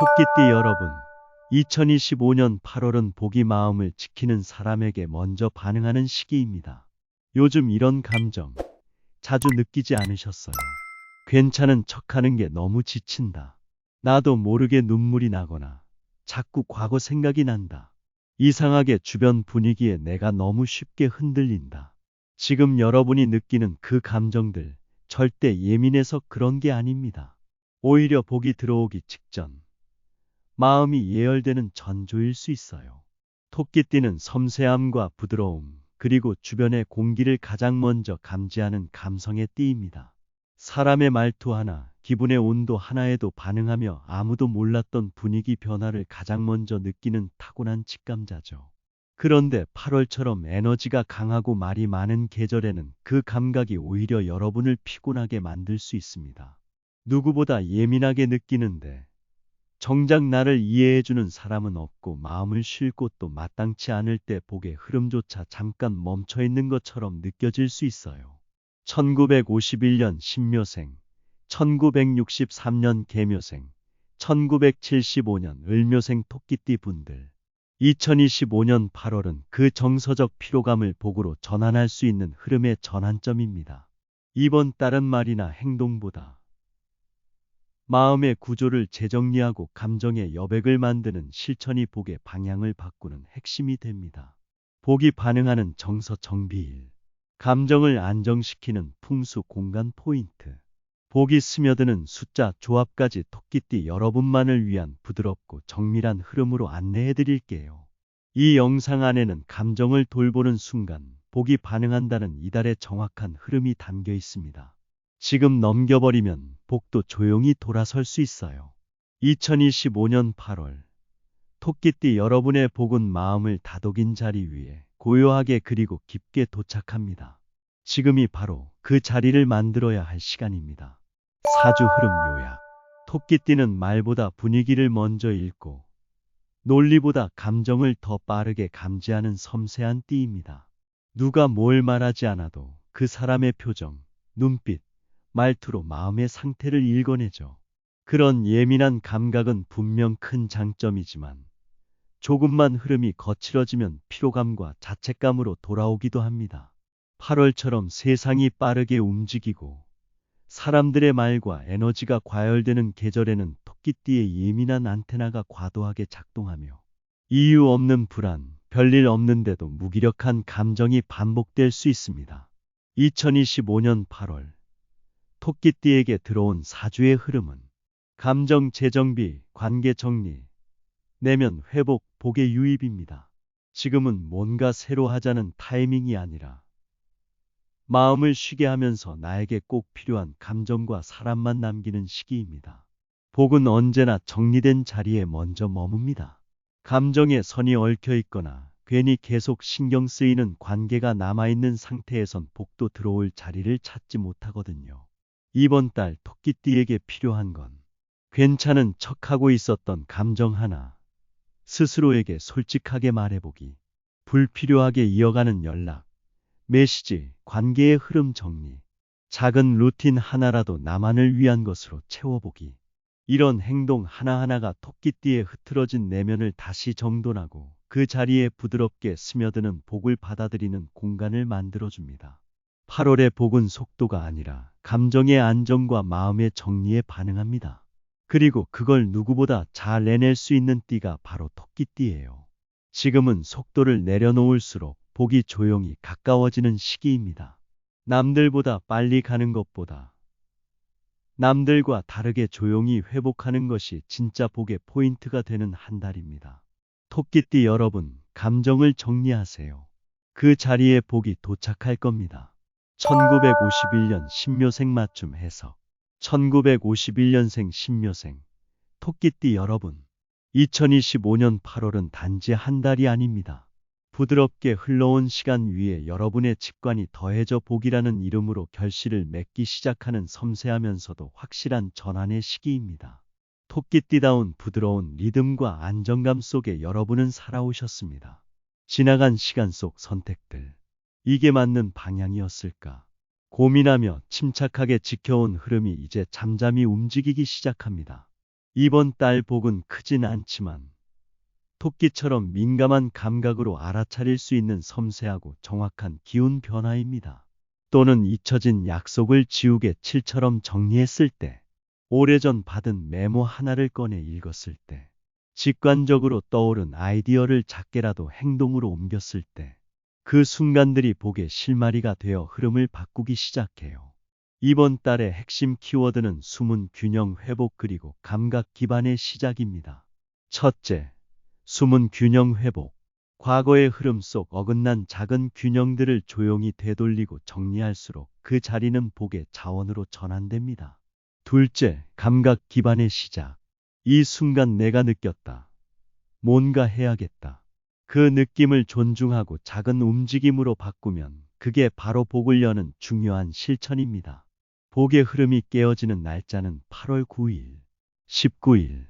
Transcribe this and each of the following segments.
토끼띠 여러분, 2025년 8월은 복이 마음을 지키는 사람에게 먼저 반응하는 시기입니다. 요즘 이런 감정 자주 느끼지 않으셨어요? 괜찮은 척하는 게 너무 지친다. 나도 모르게 눈물이 나거나 자꾸 과거 생각이 난다. 이상하게 주변 분위기에 내가 너무 쉽게 흔들린다. 지금 여러분이 느끼는 그 감정들 절대 예민해서 그런 게 아닙니다. 오히려 복이 들어오기 직전 마음이 예열되는 전조일 수 있어요. 토끼띠는 섬세함과 부드러움, 그리고 주변의 공기를 가장 먼저 감지하는 감성의 띠입니다. 사람의 말투 하나, 기분의 온도 하나에도 반응하며 아무도 몰랐던 분위기 변화를 가장 먼저 느끼는 타고난 직감자죠. 그런데 8월처럼 에너지가 강하고 말이 많은 계절에는 그 감각이 오히려 여러분을 피곤하게 만들 수 있습니다. 누구보다 예민하게 느끼는데 정작 나를 이해해주는 사람은 없고 마음을 쉴 곳도 마땅치 않을 때 복의 흐름조차 잠깐 멈춰있는 것처럼 느껴질 수 있어요. 1951년 신묘생, 1963년 개묘생, 1975년 을묘생 토끼띠 분들. 2025년 8월은 그 정서적 피로감을 복으로 전환할 수 있는 흐름의 전환점입니다. 이번 달은 말이나 행동보다 마음의 구조를 재정리하고 감정의 여백을 만드는 실천이 복의 방향을 바꾸는 핵심이 됩니다. 복이 반응하는 정서 정비일, 감정을 안정시키는 풍수 공간 포인트, 복이 스며드는 숫자 조합까지 토끼띠 여러분만을 위한 부드럽고 정밀한 흐름으로 안내해 드릴게요. 이 영상 안에는 감정을 돌보는 순간 복이 반응한다는 이달의 정확한 흐름이 담겨 있습니다. 지금 넘겨버리면 복도 조용히 돌아설 수 있어요. 2025년 8월 토끼띠 여러분의 복은 마음을 다독인 자리 위에 고요하게 그리고 깊게 도착합니다. 지금이 바로 그 자리를 만들어야 할 시간입니다. 사주 흐름 요약. 토끼띠는 말보다 분위기를 먼저 읽고 논리보다 감정을 더 빠르게 감지하는 섬세한 띠입니다. 누가 뭘 말하지 않아도 그 사람의 표정, 눈빛, 말투로 마음의 상태를 읽어내죠. 그런 예민한 감각은 분명 큰 장점이지만 조금만 흐름이 거칠어지면 피로감과 자책감으로 돌아오기도 합니다. 8월처럼 세상이 빠르게 움직이고 사람들의 말과 에너지가 과열되는 계절에는 토끼띠의 예민한 안테나가 과도하게 작동하며 이유 없는 불안, 별일 없는데도 무기력한 감정이 반복될 수 있습니다. 2025년 8월 토끼띠에게 들어온 사주의 흐름은 감정 재정비, 관계 정리, 내면 회복, 복의 유입입니다. 지금은 뭔가 새로 하자는 타이밍이 아니라 마음을 쉬게 하면서 나에게 꼭 필요한 감정과 사람만 남기는 시기입니다. 복은 언제나 정리된 자리에 먼저 머뭅니다. 감정에 선이 얽혀 있거나 괜히 계속 신경 쓰이는 관계가 남아있는 상태에선 복도 들어올 자리를 찾지 못하거든요. 이번 달 토끼띠에게 필요한 건 괜찮은 척하고 있었던 감정 하나, 스스로에게 솔직하게 말해보기, 불필요하게 이어가는 연락, 메시지, 관계의 흐름 정리, 작은 루틴 하나라도 나만을 위한 것으로 채워보기. 이런 행동 하나하나가 토끼띠의 흐트러진 내면을 다시 정돈하고 그 자리에 부드럽게 스며드는 복을 받아들이는 공간을 만들어줍니다. 8월의 복은 속도가 아니라 감정의 안정과 마음의 정리에 반응합니다. 그리고 그걸 누구보다 잘 내낼 수 있는 띠가 바로 토끼띠예요. 지금은 속도를 내려놓을수록 복이 조용히 가까워지는 시기입니다. 남들보다 빨리 가는 것보다 남들과 다르게 조용히 회복하는 것이 진짜 복의 포인트가 되는 한 달입니다. 토끼띠 여러분, 감정을 정리하세요. 그 자리에 복이 도착할 겁니다. 1951년 신묘생 맞춤 해석. 1951년생 신묘생 토끼띠 여러분, 2025년 8월은 단지 한 달이 아닙니다. 부드럽게 흘러온 시간 위에 여러분의 직관이 더해져 복이라는 이름으로 결실을 맺기 시작하는 섬세하면서도 확실한 전환의 시기입니다. 토끼띠다운 부드러운 리듬과 안정감 속에 여러분은 살아오셨습니다. 지나간 시간 속 선택들, 이게 맞는 방향이었을까? 고민하며 침착하게 지켜온 흐름이 이제 잠잠히 움직이기 시작합니다. 이번 달 복은 크진 않지만 토끼처럼 민감한 감각으로 알아차릴 수 있는 섬세하고 정확한 기운 변화입니다. 또는 잊혀진 약속을 지우개 칠처럼 정리했을 때, 오래전 받은 메모 하나를 꺼내 읽었을 때, 직관적으로 떠오른 아이디어를 작게라도 행동으로 옮겼을 때, 그 순간들이 복의 실마리가 되어 흐름을 바꾸기 시작해요. 이번 달의 핵심 키워드는 숨은 균형 회복 그리고 감각 기반의 시작입니다. 첫째, 숨은 균형 회복. 과거의 흐름 속 어긋난 작은 균형들을 조용히 되돌리고 정리할수록 그 자리는 복의 자원으로 전환됩니다. 둘째, 감각 기반의 시작. 이 순간 내가 느꼈다. 뭔가 해야겠다. 그 느낌을 존중하고 작은 움직임으로 바꾸면 그게 바로 복을 여는 중요한 실천입니다. 복의 흐름이 깨어지는 날짜는 8월 9일, 19일,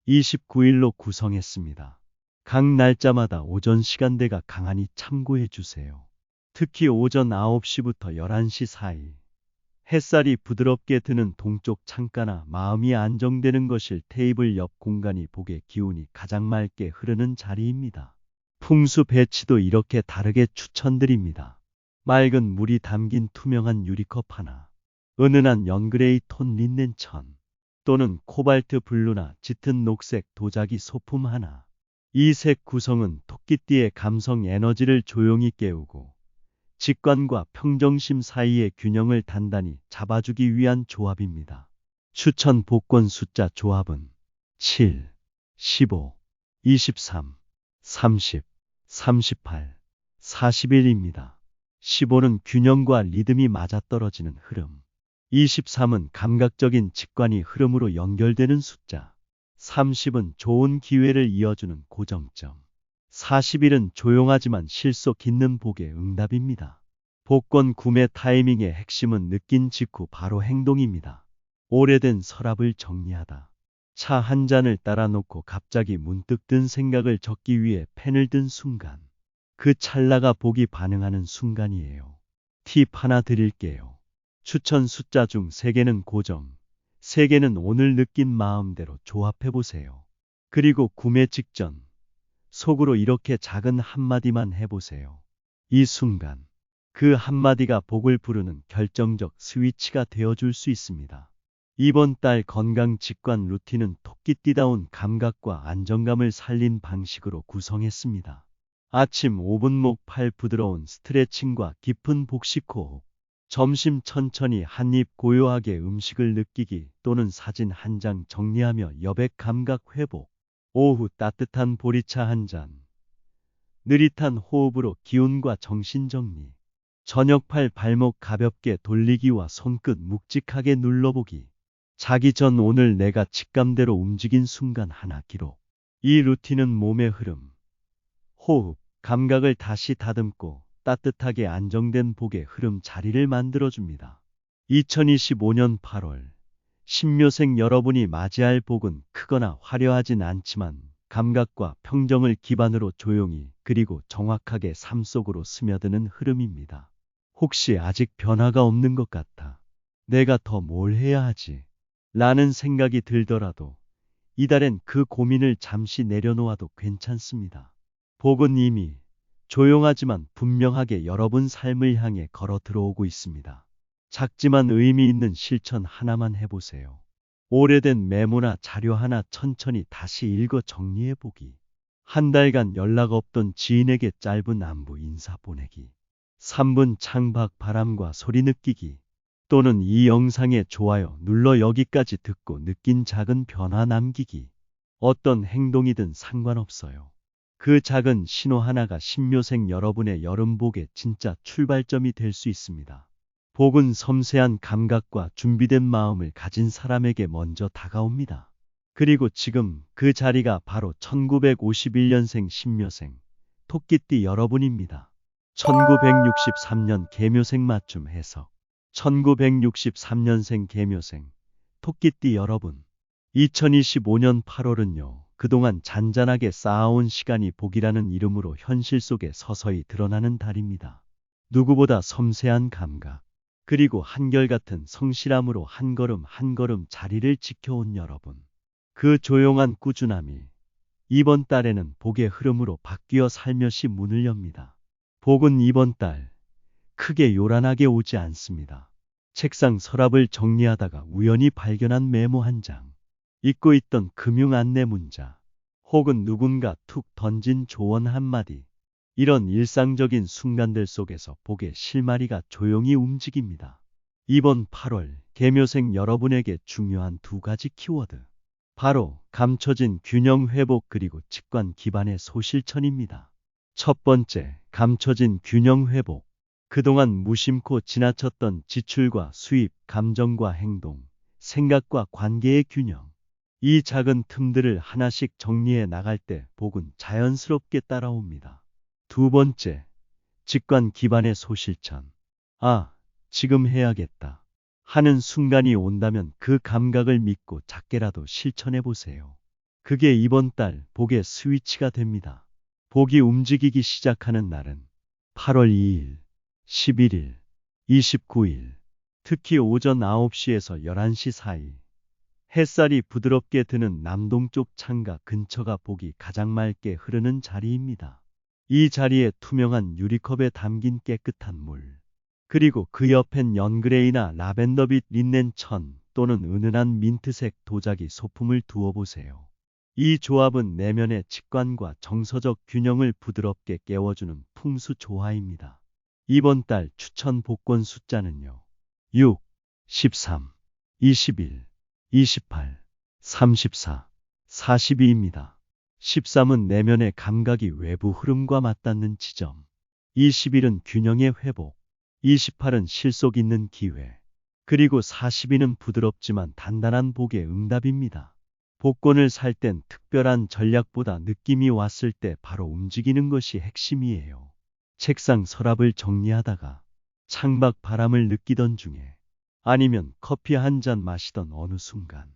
29일로 구성했습니다. 각 날짜마다 오전 시간대가 강하니 참고해 주세요. 특히 오전 9시부터 11시 사이, 햇살이 부드럽게 드는 동쪽 창가나 마음이 안정되는 것일 테이블 옆 공간이 복의 기운이 가장 맑게 흐르는 자리입니다. 풍수 배치도 이렇게 다르게 추천드립니다. 맑은 물이 담긴 투명한 유리컵 하나, 은은한 연그레이 톤 린넨 천, 또는 코발트 블루나 짙은 녹색 도자기 소품 하나. 이 색 구성은 토끼띠의 감성 에너지를 조용히 깨우고 직관과 평정심 사이의 균형을 단단히 잡아주기 위한 조합입니다. 추천 복권 숫자 조합은 7, 15, 23, 30, 38, 41입니다. 15는 균형과 리듬이 맞아떨어지는 흐름. 23은 감각적인 직관이 흐름으로 연결되는 숫자. 30은 좋은 기회를 이어주는 고정점. 40일은 조용하지만 실속 있는 복의 응답입니다. 복권 구매 타이밍의 핵심은 느낀 직후 바로 행동입니다. 오래된 서랍을 정리하다. 차 한 잔을 따라 놓고 갑자기 문득 든 생각을 적기 위해 펜을 든 순간. 그 찰나가 복이 반응하는 순간이에요. 팁 하나 드릴게요. 추천 숫자 중 3개는 고정, 3개는 오늘 느낀 마음대로 조합해보세요. 그리고 구매 직전, 속으로 이렇게 작은 한마디만 해보세요. 이 순간, 그 한마디가 복을 부르는 결정적 스위치가 되어줄 수 있습니다. 이번 달 건강 직관 루틴은 토끼띠다운 감각과 안정감을 살린 방식으로 구성했습니다. 아침 5분 목 팔 부드러운 스트레칭과 깊은 복식 호흡. 점심 천천히 한 입 고요하게 음식을 느끼기 또는 사진 한 장 정리하며 여백 감각 회복. 오후 따뜻한 보리차 한 잔. 느릿한 호흡으로 기운과 정신 정리. 저녁 팔 발목 가볍게 돌리기와 손끝 묵직하게 눌러보기. 자기 전 오늘 내가 직감대로 움직인 순간 하나 기록. 이 루틴은 몸의 흐름, 호흡, 감각을 다시 다듬고 따뜻하게 안정된 복의 흐름 자리를 만들어줍니다. 2025년 8월, 신묘생 여러분이 맞이할 복은 크거나 화려하진 않지만 감각과 평정을 기반으로 조용히 그리고 정확하게 삶 속으로 스며드는 흐름입니다. 혹시 아직 변화가 없는 것 같아. 내가 더 뭘 해야 하지? 라는 생각이 들더라도 이달엔 그 고민을 잠시 내려놓아도 괜찮습니다. 복은 이미 조용하지만 분명하게 여러분 삶을 향해 걸어 들어오고 있습니다. 작지만 의미 있는 실천 하나만 해보세요. 오래된 메모나 자료 하나 천천히 다시 읽어 정리해 보기. 한 달간 연락 없던 지인에게 짧은 안부 인사 보내기. 3분 창밖 바람과 소리 느끼기. 또는 이 영상에 좋아요 눌러 여기까지 듣고 느낀 작은 변화 남기기. 어떤 행동이든 상관없어요. 그 작은 신호 하나가 신묘생 여러분의 여름복의 진짜 출발점이 될 수 있습니다. 복은 섬세한 감각과 준비된 마음을 가진 사람에게 먼저 다가옵니다. 그리고 지금 그 자리가 바로 1951년생 신묘생, 토끼띠 여러분입니다. 1963년 계묘생 맞춤 해석. 1963년생 계묘생, 토끼띠 여러분. 2025년 8월은요. 그동안 잔잔하게 쌓아온 시간이 복이라는 이름으로 현실 속에 서서히 드러나는 달입니다. 누구보다 섬세한 감각, 그리고 한결같은 성실함으로 한 걸음 한 걸음 자리를 지켜온 여러분. 그 조용한 꾸준함이 이번 달에는 복의 흐름으로 바뀌어 살며시 문을 엽니다. 복은 이번 달 크게 요란하게 오지 않습니다. 책상 서랍을 정리하다가 우연히 발견한 메모 한 장, 잊고 있던 금융 안내 문자, 혹은 누군가 툭 던진 조언 한마디. 이런 일상적인 순간들 속에서 복의 실마리가 조용히 움직입니다. 이번 8월 개묘생 여러분에게 중요한 두 가지 키워드. 바로 감춰진 균형 회복 그리고 직관 기반의 소실천입니다. 첫 번째, 감춰진 균형 회복. 그동안 무심코 지나쳤던 지출과 수입, 감정과 행동, 생각과 관계의 균형. 이 작은 틈들을 하나씩 정리해 나갈 때 복은 자연스럽게 따라옵니다. 두 번째, 직관 기반의 소실천. 아, 지금 해야겠다 하는 순간이 온다면 그 감각을 믿고 작게라도 실천해 보세요. 그게 이번 달 복의 스위치가 됩니다. 복이 움직이기 시작하는 날은 8월 2일, 11일, 29일, 특히 오전 9시에서 11시 사이. 햇살이 부드럽게 드는 남동쪽 창가 근처가 복이 가장 맑게 흐르는 자리입니다. 이 자리에 투명한 유리컵에 담긴 깨끗한 물, 그리고 그 옆엔 연그레이나 라벤더빛 린넨 천 또는 은은한 민트색 도자기 소품을 두어 보세요. 이 조합은 내면의 직관과 정서적 균형을 부드럽게 깨워주는 풍수 조화입니다. 이번 달 추천 복권 숫자는요. 6, 13, 21, 28, 34, 42입니다. 13은 내면의 감각이 외부 흐름과 맞닿는 지점. 21은 균형의 회복. 28은 실속 있는 기회. 그리고 42는 부드럽지만 단단한 복의 응답입니다. 복권을 살 땐 특별한 전략보다 느낌이 왔을 때 바로 움직이는 것이 핵심이에요. 책상 서랍을 정리하다가 창밖 바람을 느끼던 중에, 아니면 커피 한 잔 마시던 어느 순간,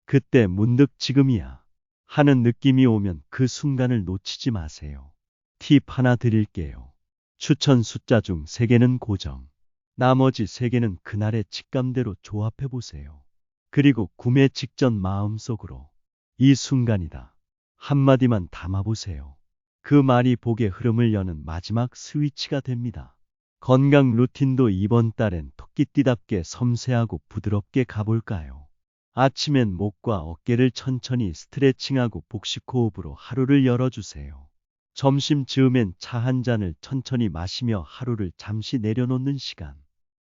그때 문득 지금이야 하는 느낌이 오면 그 순간을 놓치지 마세요. 팁 하나 드릴게요. 추천 숫자 중 3개는 고정, 나머지 3개는 그날의 직감대로 조합해 보세요. 그리고 구매 직전 마음속으로 이 순간이다 한마디만 담아보세요. 그 말이 복의 흐름을 여는 마지막 스위치가 됩니다. 건강 루틴도 이번 달엔 토끼띠답게 섬세하고 부드럽게 가볼까요? 아침엔 목과 어깨를 천천히 스트레칭하고 복식 호흡으로 하루를 열어주세요. 점심 즈음엔 차 한 잔을 천천히 마시며 하루를 잠시 내려놓는 시간.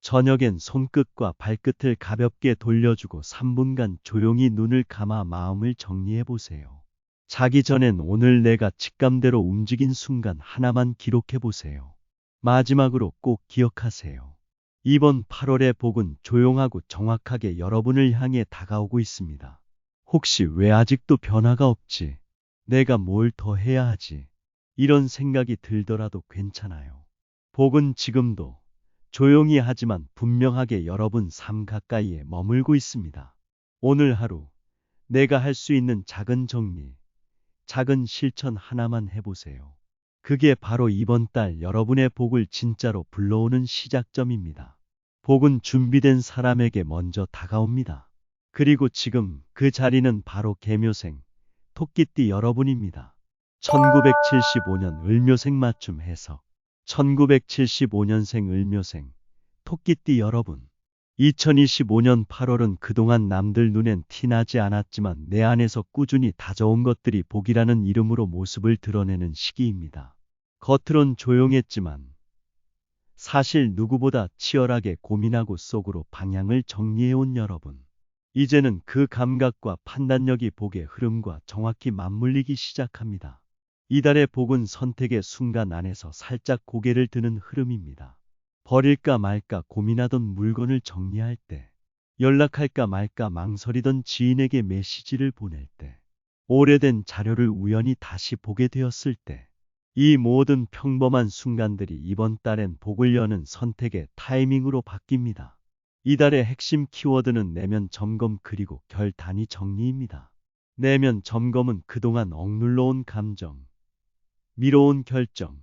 저녁엔 손끝과 발끝을 가볍게 돌려주고 3분간 조용히 눈을 감아 마음을 정리해 보세요. 자기 전엔 오늘 내가 직감대로 움직인 순간 하나만 기록해 보세요. 마지막으로 꼭 기억하세요. 이번 8월의 복은 조용하고 정확하게 여러분을 향해 다가오고 있습니다. 혹시 왜 아직도 변화가 없지? 내가 뭘 더 해야 하지? 이런 생각이 들더라도 괜찮아요. 복은 지금도 조용히 하지만 분명하게 여러분 삶 가까이에 머물고 있습니다. 오늘 하루 내가 할 수 있는 작은 정리, 작은 실천 하나만 해보세요. 그게 바로 이번 달 여러분의 복을 진짜로 불러오는 시작점입니다. 복은 준비된 사람에게 먼저 다가옵니다. 그리고 지금 그 자리는 바로 개묘생, 토끼띠 여러분입니다. 1975년 을묘생 맞춤 해석. 1975년생 을묘생, 토끼띠 여러분. 2025년 8월은 그동안 남들 눈엔 티나지 않았지만 내 안에서 꾸준히 다져온 것들이 복이라는 이름으로 모습을 드러내는 시기입니다. 겉으론 조용했지만 사실 누구보다 치열하게 고민하고 속으로 방향을 정리해온 여러분. 이제는 그 감각과 판단력이 복의 흐름과 정확히 맞물리기 시작합니다. 이달의 복은 선택의 순간 안에서 살짝 고개를 드는 흐름입니다. 버릴까 말까 고민하던 물건을 정리할 때, 연락할까 말까 망설이던 지인에게 메시지를 보낼 때, 오래된 자료를 우연히 다시 보게 되었을 때, 이 모든 평범한 순간들이 이번 달엔 복을 여는 선택의 타이밍으로 바뀝니다. 이달의 핵심 키워드는 내면 점검 그리고 결단이 정리입니다. 내면 점검은 그동안 억눌러온 감정, 미뤄온 결정,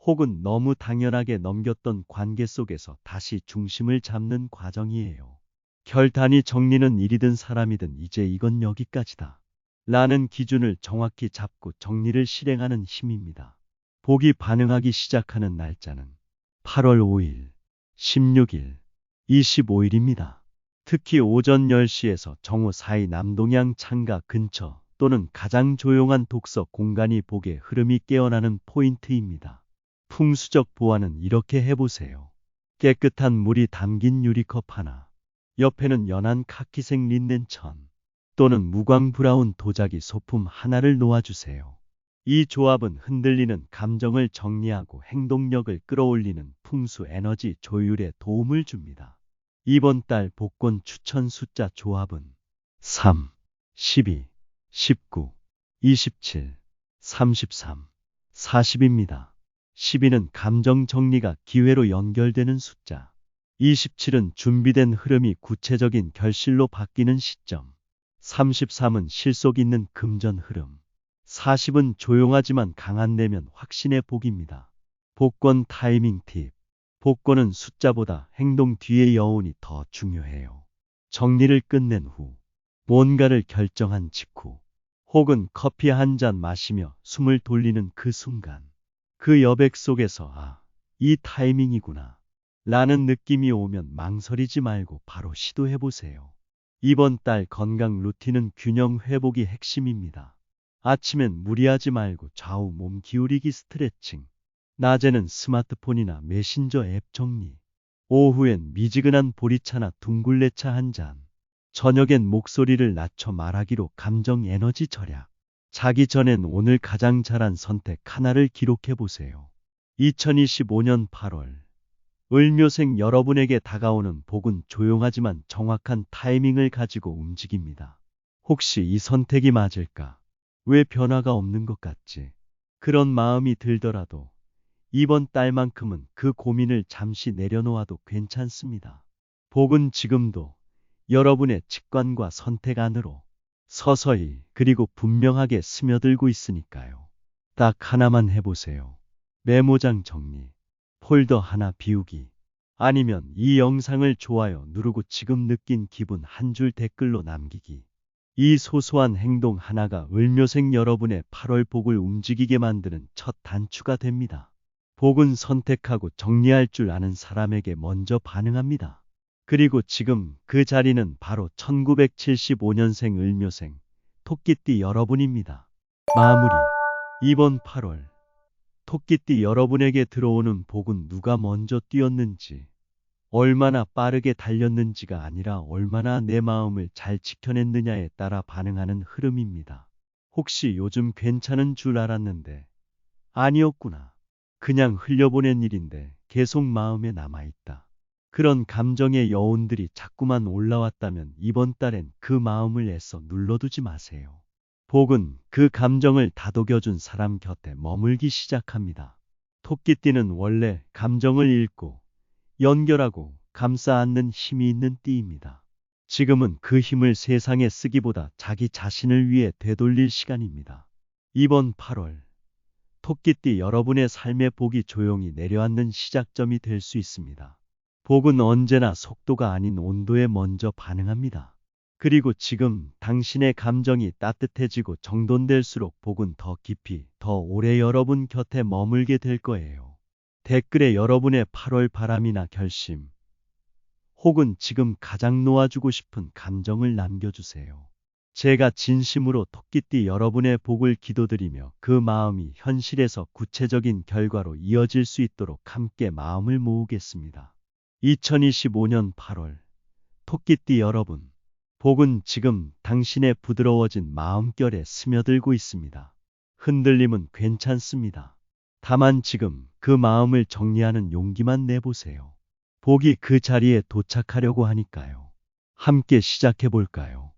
혹은 너무 당연하게 넘겼던 관계 속에서 다시 중심을 잡는 과정이에요. 결단이 정리는 일이든 사람이든 이제 이건 여기까지다. 라는 기준을 정확히 잡고 정리를 실행하는 힘입니다. 복이 반응하기 시작하는 날짜는 8월 5일, 16일, 25일입니다. 특히 오전 10시에서 정오 사이 남동향 창가 근처 또는 가장 조용한 독서 공간이 복의 흐름이 깨어나는 포인트입니다. 풍수적 보완은 이렇게 해보세요. 깨끗한 물이 담긴 유리컵 하나, 옆에는 연한 카키색 린넨 천 또는 무광 브라운 도자기 소품 하나를 놓아주세요. 이 조합은 흔들리는 감정을 정리하고 행동력을 끌어올리는 풍수 에너지 조율에 도움을 줍니다. 이번 달 복권 추천 숫자 조합은 3, 12, 19, 27, 33, 40입니다. 12는 감정 정리가 기회로 연결되는 숫자. 27은 준비된 흐름이 구체적인 결실로 바뀌는 시점. 33은 실속 있는 금전 흐름. 40은 조용하지만 강한 내면 확신의 복입니다. 복권 타이밍 팁. 복권은 숫자보다 행동 뒤의 여운이 더 중요해요. 정리를 끝낸 후, 뭔가를 결정한 직후, 혹은 커피 한 잔 마시며 숨을 돌리는 그 순간, 그 여백 속에서 이 타이밍이구나 라는 느낌이 오면 망설이지 말고 바로 시도해보세요. 이번 달 건강 루틴은 균형 회복이 핵심입니다. 아침엔 무리하지 말고 좌우 몸 기울이기 스트레칭, 낮에는 스마트폰이나 메신저 앱 정리, 오후엔 미지근한 보리차나 둥글레차 한 잔, 저녁엔 목소리를 낮춰 말하기로 감정 에너지 절약. 자기 전엔 오늘 가장 잘한 선택 하나를 기록해 보세요. 2025년 8월 을묘생 여러분에게 다가오는 복은 조용하지만 정확한 타이밍을 가지고 움직입니다. 혹시 이 선택이 맞을까? 왜 변화가 없는 것 같지? 그런 마음이 들더라도 이번 달만큼은 그 고민을 잠시 내려놓아도 괜찮습니다. 복은 지금도 여러분의 직관과 선택 안으로 서서히 그리고 분명하게 스며들고 있으니까요. 딱 하나만 해보세요. 메모장 정리, 폴더 하나 비우기, 아니면 이 영상을 좋아요 누르고 지금 느낀 기분 한 줄 댓글로 남기기. 이 소소한 행동 하나가 을묘생 여러분의 8월 복을 움직이게 만드는 첫 단추가 됩니다. 복은 선택하고 정리할 줄 아는 사람에게 먼저 반응합니다. 그리고 지금 그 자리는 바로 1975년생 을묘생 토끼띠 여러분입니다. 마무리. 이번 8월 토끼띠 여러분에게 들어오는 복은 누가 먼저 뛰었는지, 얼마나 빠르게 달렸는지가 아니라 얼마나 내 마음을 잘 지켜냈느냐에 따라 반응하는 흐름입니다. 혹시 요즘 괜찮은 줄 알았는데 아니었구나. 그냥 흘려보낸 일인데 계속 마음에 남아있다. 그런 감정의 여운들이 자꾸만 올라왔다면 이번 달엔 그 마음을 애써 눌러두지 마세요. 복은 그 감정을 다독여준 사람 곁에 머물기 시작합니다. 토끼띠는 원래 감정을 읽고 연결하고 감싸 안는 힘이 있는 띠입니다. 지금은 그 힘을 세상에 쓰기보다 자기 자신을 위해 되돌릴 시간입니다. 이번 8월 토끼띠 여러분의 삶의 복이 조용히 내려앉는 시작점이 될 수 있습니다. 복은 언제나 속도가 아닌 온도에 먼저 반응합니다. 그리고 지금 당신의 감정이 따뜻해지고 정돈될수록 복은 더 깊이, 더 오래 여러분 곁에 머물게 될 거예요. 댓글에 여러분의 8월 바람이나 결심, 혹은 지금 가장 놓아주고 싶은 감정을 남겨주세요. 제가 진심으로 토끼띠 여러분의 복을 기도드리며 그 마음이 현실에서 구체적인 결과로 이어질 수 있도록 함께 마음을 모으겠습니다. 2025년 8월 토끼띠 여러분, 복은 지금 당신의 부드러워진 마음결에 스며들고 있습니다. 흔들림은 괜찮습니다. 다만 지금 그 마음을 정리하는 용기만 내보세요. 복이 그 자리에 도착하려고 하니까요. 함께 시작해 볼까요?